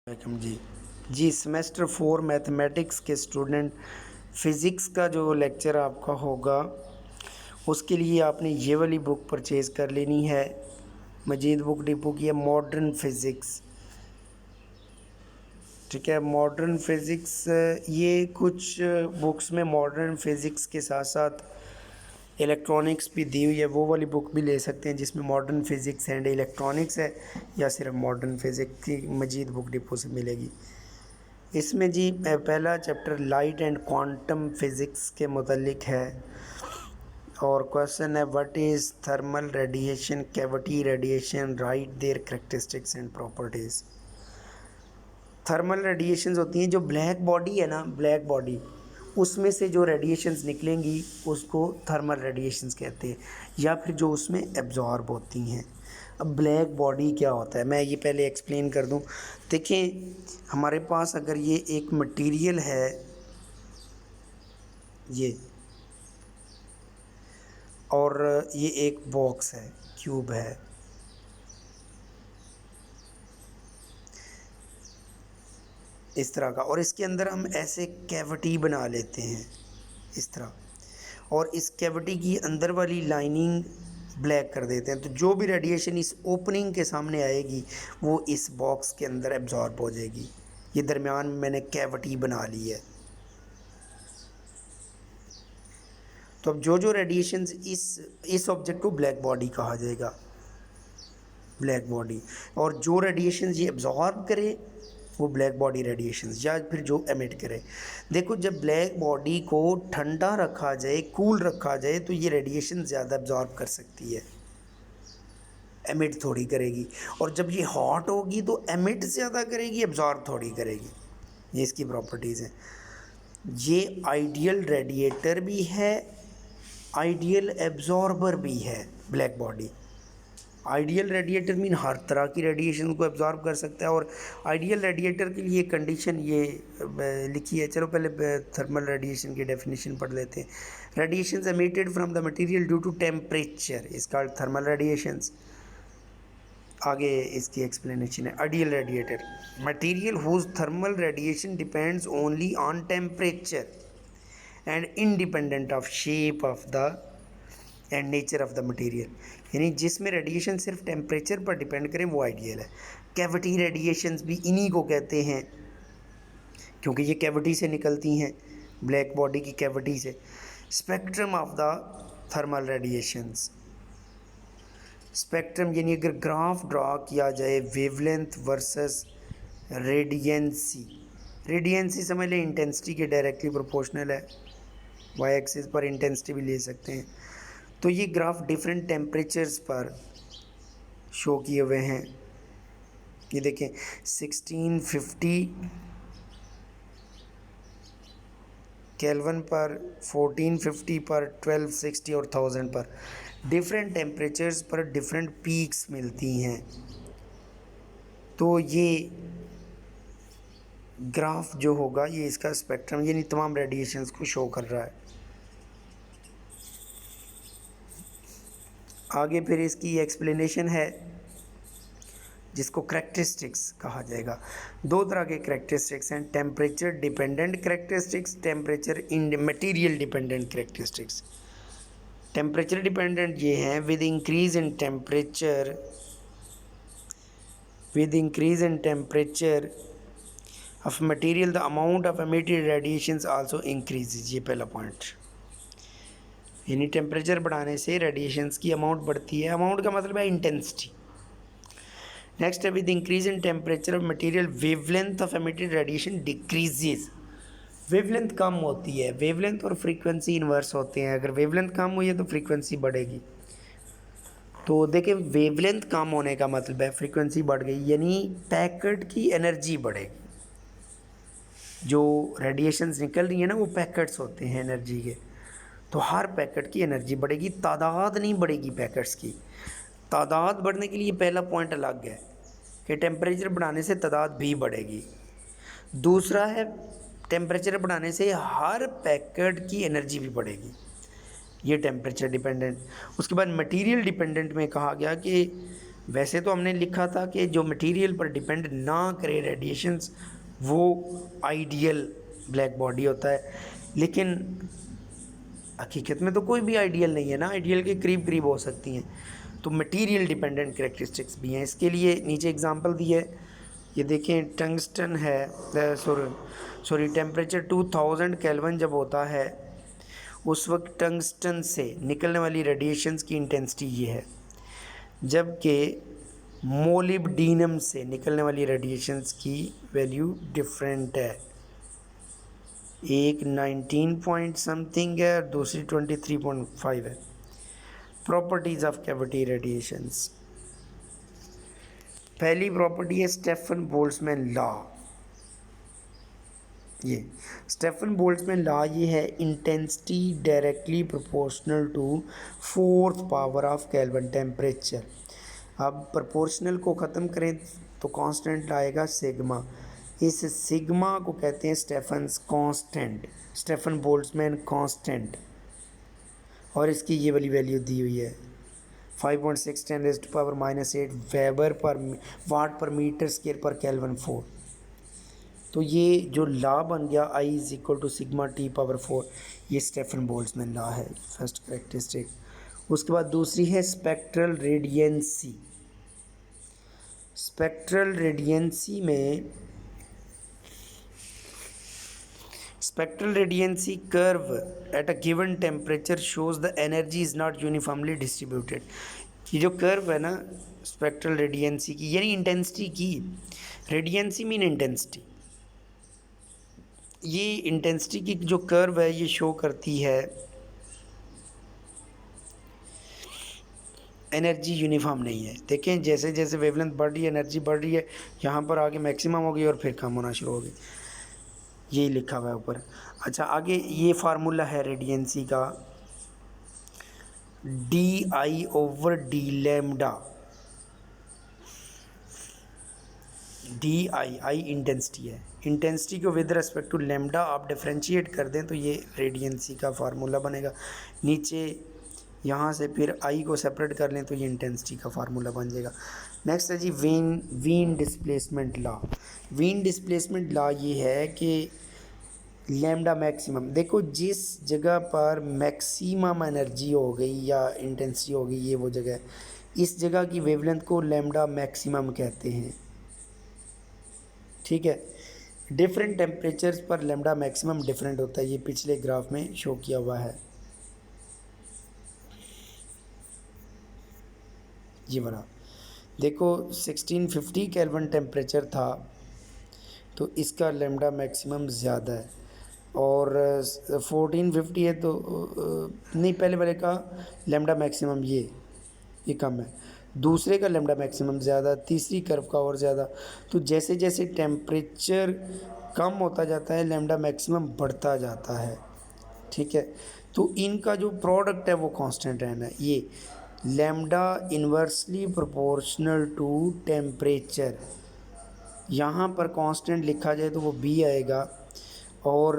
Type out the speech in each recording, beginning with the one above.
Welcome जी। जी, semester 4 mathematics के student, physics का जो लेक्चर आपका होगा उसके लिए आपने ये वाली बुक परचेज़ कर लेनी है। मजीद बुक डिपो की है मॉडर्न फ़िज़िक्स। ठीक है, मॉडर्न फ़िज़िक्स। ये कुछ बुक्स में मॉडर्न फ़िज़िक्स के साथ साथ इलेक्ट्रॉनिक्स भी दी हुई है, वो वाली बुक भी ले सकते हैं जिसमें मॉडर्न फ़िज़िक्स एंड इलेक्ट्रॉनिक्स है, या सिर्फ मॉडर्न फ़िज़िक्स की मजीद बुक डिपो से मिलेगी। इसमें जी पहला chapter light and quantum physics के मुतल्लिक है और क्वेश्चन है what is thermal radiation, cavity radiation, write their characteristics and properties. Thermal radiations होती हैं, जो ब्लैक बॉडी है ना, ब्लैक बॉडी उसमें से जो रेडिएशंस निकलेंगी उसको थर्मल रेडिएशंस कहते हैं, या फिर जो उसमें एब्जॉर्ब होती हैं। अब ब्लैक बॉडी क्या होता है, मैं ये पहले एक्सप्लेन कर दूं। देखें, हमारे पास अगर ये एक मटेरियल है, ये, और ये एक बॉक्स है, क्यूब है, इस तरह का, और इसके अंदर हम ऐसे कैविटी बना लेते हैं इस तरह, और इस कैविटी की अंदर वाली लाइनिंग ब्लैक कर देते हैं, तो जो भी रेडिएशन इस ओपनिंग के सामने आएगी वो इस बॉक्स के अंदर एब्जॉर्ब हो जाएगी। ये दरमियान में मैंने कैविटी बना ली है। तो अब जो जो रेडिएशंस इस ऑब्जेक्ट को ब्लैक बॉडी कहा जाएगा, ब्लैक बॉडी, और जो रेडिएशंस ये एब्जॉर्ब करे वो ब्लैक बॉडी रेडिएशंस, या फिर जो एमिट करे। देखो, जब ब्लैक बॉडी को ठंडा रखा जाए, कूल रखा जाए, तो ये रेडिएशन ज़्यादा एब्जॉर्ब कर सकती है, एमिट थोड़ी करेगी, और जब ये हॉट होगी तो एमिट ज़्यादा करेगी, एब्जॉर्ब थोड़ी करेगी। ये इसकी प्रॉपर्टीज़ हैं। ये आइडियल रेडिएटर भी है, आइडियल एब्जॉर्बर भी है black body. Ideal radiator mean हर तरह की रेडिएशन को एब्जॉर्ब कर सकता है, और आइडियल रेडिएटर के लिए कंडीशन ये लिखी है। चलो पहले थर्मल रेडिएशन की डेफिनेशन पढ़ लेते हैं। Radiations emitted from the material due to temperature is called thermal radiations. आगे इसकी एक्सप्लेनेशन है। Ideal radiator, material whose thermal radiation depends only on temperature and independent of shape of the and nature of the material, यानी जिसमें radiation सिर्फ temperature पर depend करें वो ideal है। कैविटी रेडिएशंस भी इन्हीं को कहते हैं, क्योंकि ये कैविटी से निकलती हैं, ब्लैक बॉडी की कैविटी से। Spectrum of the thermal radiations, spectrum यानी अगर ग्राफ ड्रा किया जाए वेवलेंथ वर्सेस रेडियंसी, रेडियंसी समझ लें इंटेंसिटी के डायरेक्टली प्रोपोर्शनल है, वाई एक्सिस पर इंटेंसिटी भी ले सकते हैं। तो ये ग्राफ डिफरेंट टेम्परेचर्स पर शो किए हुए हैं। ये देखें, 1650 केल्विन पर, 1450 पर, 1260 और 1000 पर, डिफरेंट टेम्परेचर्स पर डिफरेंट पीक्स मिलती हैं। तो ये ग्राफ जो होगा ये इसका स्पेक्ट्रम यानी तमाम रेडिएशंस को शो कर रहा है। आगे फिर इसकी एक्सप्लेनेशन है जिसको करैक्टरिस्टिक्स कहा जाएगा। दो तरह के करैक्टरिस्टिक्स हैं, temperature dependent characteristics, temperature in material dependent characteristics. Temperature dependent ये हैं, with increase in temperature of material the amount of emitted radiations also increases. ये पहला पॉइंट, यानी टेम्परेचर बढ़ाने से रेडिएशंस की अमाउंट बढ़ती है। अमाउंट का मतलब है इंटेंसिटी। नेक्स्ट है, with increase in temperature of material wavelength of emitted radiation decreases. Wavelength कम होती है, वेवलेंथ और फ्रीक्वेंसी इन्वर्स होते हैं। अगर वेवलेंथ कम हुई है तो फ्रीक्वेंसी बढ़ेगी। तो देखिए, वेवलेंथ कम होने का मतलब है फ्रीक्वेंसी बढ़ गई, यानी पैकेट की एनर्जी बढ़ेगी। जो रेडिएशंस निकल रही है ना वो पैकेट्स होते हैं एनर्जी के, तो हर पैकेट की एनर्जी बढ़ेगी, तादाद नहीं बढ़ेगी पैकेट्स की। तादाद बढ़ने के लिए पहला पॉइंट अलग है कि टेम्परेचर बढ़ाने से तादाद भी बढ़ेगी। दूसरा है, टेम्परेचर बढ़ाने से हर पैकेट की एनर्जी भी बढ़ेगी। ये टेम्परेचर डिपेंडेंट। उसके बाद मटेरियल डिपेंडेंट में कहा गया कि वैसे तो हमने लिखा था कि जो मटेरियल पर डिपेंड ना करे रेडिएशंस वो आइडियल ब्लैक बॉडी होता है, लेकिन हकीकत में तो कोई भी आइडियल नहीं है ना, आइडियल के करीब करीब हो सकती हैं, तो मटेरियल डिपेंडेंट कैरेक्टरिस्टिक्स भी हैं। इसके लिए नीचे एग्जांपल दिया है, ये देखें, टंगस्टन है, सॉरी टेम्परेचर 2000 केल्विन जब होता है उस वक्त टंगस्टन से निकलने वाली रेडिएशंस की इंटेंसिटी ये है, जबकि मोलिब्डेनम से निकलने वाली रेडिएशंस की वैल्यू डिफरेंट है, एक 19 पॉइंट समथिंग है और दूसरी 23.5 है। प्रॉपर्टीज ऑफ कैविटी रेडिएशंस, पहली प्रॉपर्टी है स्टेफन बोल्ट्जमैन लॉ। ये स्टेफन बोल्ट्जमैन लॉ ये है, intensity directly proportional to fourth power of Kelvin temperature. अब प्रोपोर्शनल को ख़त्म करें तो कांस्टेंट आएगा सिग्मा, इस सिग्मा को कहते हैं Stefan's constant, Stefan Boltzmann constant, और इसकी ये वाली वैल्यू दी हुई है 5.6 10⁻⁻8 वेबर पर वाट पर मीटर स्क्वायर पर केल्विन 4। तो ये जो लॉ बन गया I is equal to sigma T power 4, ये स्टेफन बोल्ट्जमैन लॉ है, फर्स्ट कैरेक्टरिस्टिक। उसके बाद दूसरी है स्पेक्ट्रल रेडियंसी। स्पेक्ट्रल रेडियंसी में spectral radiancy curve at a given temperature shows the energy is not uniformly distributed. ये जो कर्व है ना स्पेक्ट्रल रेडियंसी की, यानी इंटेंसिटी की, रेडियंसी मीन इंटेंसिटी, ये इंटेंसिटी की जो कर्व है ये शो करती है एनर्जी यूनिफॉर्म नहीं है। देखें जैसे जैसे वेवलेंथ बढ़ रही है एनर्जी बढ़ रही है, यहाँ पर आगे मैक्सिमम हो गई और फिर कम होना शुरू हो गई, यही लिखा हुआ है ऊपर। अच्छा आगे ये फार्मूला है रेडियंसी का, DI/d लैम्डा, DI इंटेंसिटी है, इंटेंसिटी को विद रिस्पेक्ट टू लैम्डा आप डिफरेंशिएट कर दें तो ये रेडियंसी का फार्मूला बनेगा। नीचे यहाँ से फिर I को सेपरेट कर लें तो ये इंटेंसिटी का फार्मूला बन जाएगा। नेक्स्ट है जी Wien displacement law. Wien displacement law ये है कि लैम्डा मैक्सिमम, देखो जिस जगह पर मैक्सिमम एनर्जी हो गई या इंटेंसिटी हो गई ये वो जगह है, इस जगह की वेवलेंथ को लैम्डा मैक्सिमम कहते हैं, ठीक है। डिफरेंट टेम्परेचर्स पर लैम्डा मैक्सिमम डिफरेंट होता है, ये पिछले ग्राफ में शो किया हुआ है, ये बना। देखो 1650 केल्विन टेम्परेचर था तो इसका लैम्डा मैक्सिमम ज़्यादा है, और 1450 है तो नहीं, पहले वाले का लैम्डा मैक्सिमम ये कम है, दूसरे का लैम्डा मैक्सिमम ज़्यादा, तीसरी कर्व का और ज़्यादा। तो जैसे जैसे टेम्परेचर कम होता जाता है लैम्डा मैक्सिमम बढ़ता जाता है, ठीक है। तो इनका जो प्रोडक्ट है वो कांस्टेंट रहना है, ये lambda inversely proportional to temperature, यहाँ पर कांस्टेंट लिखा जाए तो वो B आएगा, और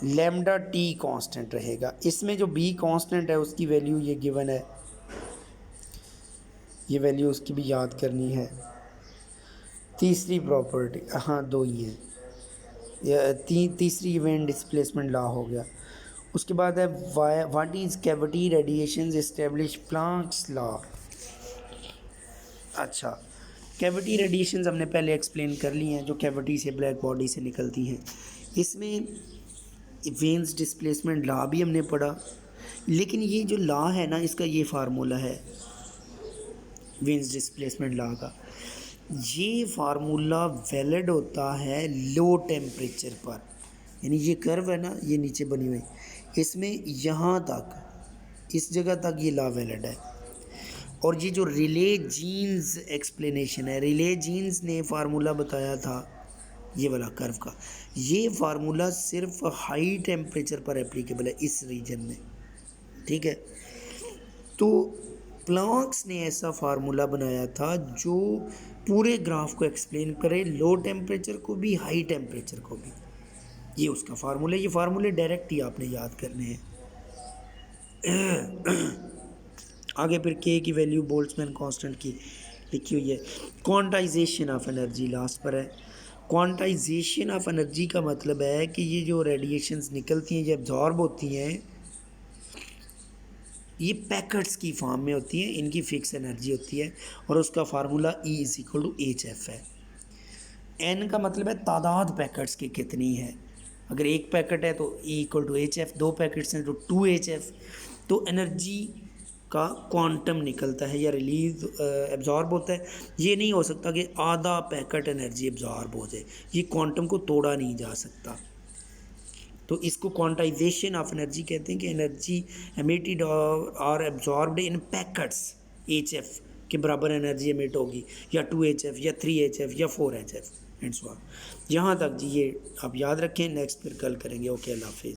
लैम्डा T कांस्टेंट रहेगा। इसमें जो B कांस्टेंट है उसकी वैल्यू ये गिवन है, ये वैल्यू उसकी भी याद करनी है। तीसरी प्रॉपर्टी, हाँ दो ही हैं, तीसरी इवेंट डिस्प्लेसमेंट लॉ हो गया। उसके बाद है what is cavity radiations establish Planck's law. अच्छा कैविटी रेडिएशंस हमने पहले एक्सप्लेन कर ली हैं, जो कैविटी से ब्लैक बॉडी से निकलती हैं। इसमें वेन्स डिस्प्लेसमेंट लॉ भी हमने पढ़ा, लेकिन ये जो लॉ है ना इसका ये फार्मूला है वेन्स डिस्प्लेसमेंट लॉ का, ये फार्मूला वैलिड होता है लो टेम्परेचर पर, यानी ये कर्व है ना ये नीचे बनी हुई, इसमें यहाँ तक इस जगह तक ये लॉ वैलिड है। और ये जो रिले जीन्स एक्सप्लेनेशन है, रिले जीन्स ने फार्मूला बताया था ये वाला कर्व का, ये फार्मूला सिर्फ हाई टेम्परेचर पर एप्लीकेबल है इस रीजन में, ठीक है। तो प्लांक्स ने ऐसा फार्मूला बनाया था जो पूरे ग्राफ को एक्सप्लेन करे, लो टेम्परेचर को भी हाई टेम्परेचर को भी, ये उसका फार्मूला। ये फार्मूले डायरेक्ट ही आपने याद करने हैं। आगे फिर के की वैल्यू बोल्ट्जमैन कांस्टेंट की लिखी हुई है। क्वांटाइजेशन ऑफ एनर्जी लास्ट पर है। क्वांटाइजेशन ऑफ एनर्जी का मतलब है कि ये जो रेडिएशंस निकलती हैं, ये एब्जॉर्ब होती हैं, ये पैकेट्स की फॉर्म में होती हैं, इनकी फिक्स एनर्जी होती है और उसका फार्मूला E=hf है। n का मतलब है तादाद पैकेट्स की कितनी है। अगर एक पैकेट है तो E=hf, 2 पैकेट्स हैं तो 2hf। तो एनर्जी का क्वांटम निकलता है या रिलीज एब्जॉर्ब होता है। ये नहीं हो सकता कि आधा पैकेट एनर्जी एब्जॉर्ब हो जाए, ये क्वांटम को तोड़ा नहीं जा सकता। तो इसको क्वांटाइजेशन ऑफ एनर्जी कहते हैं कि एनर्जी एमिटेड और एब्जॉर्ब्ड इन पैकेट्स hf के बराबर एनर्जी एमिट होगी, या 2hf या 3hf या 4hf एंड सो ऑन। यहाँ तक जी ये आप याद रखें। नेक्स्ट फिर कल करेंगे। ओके, अल्लाह हाफिज़।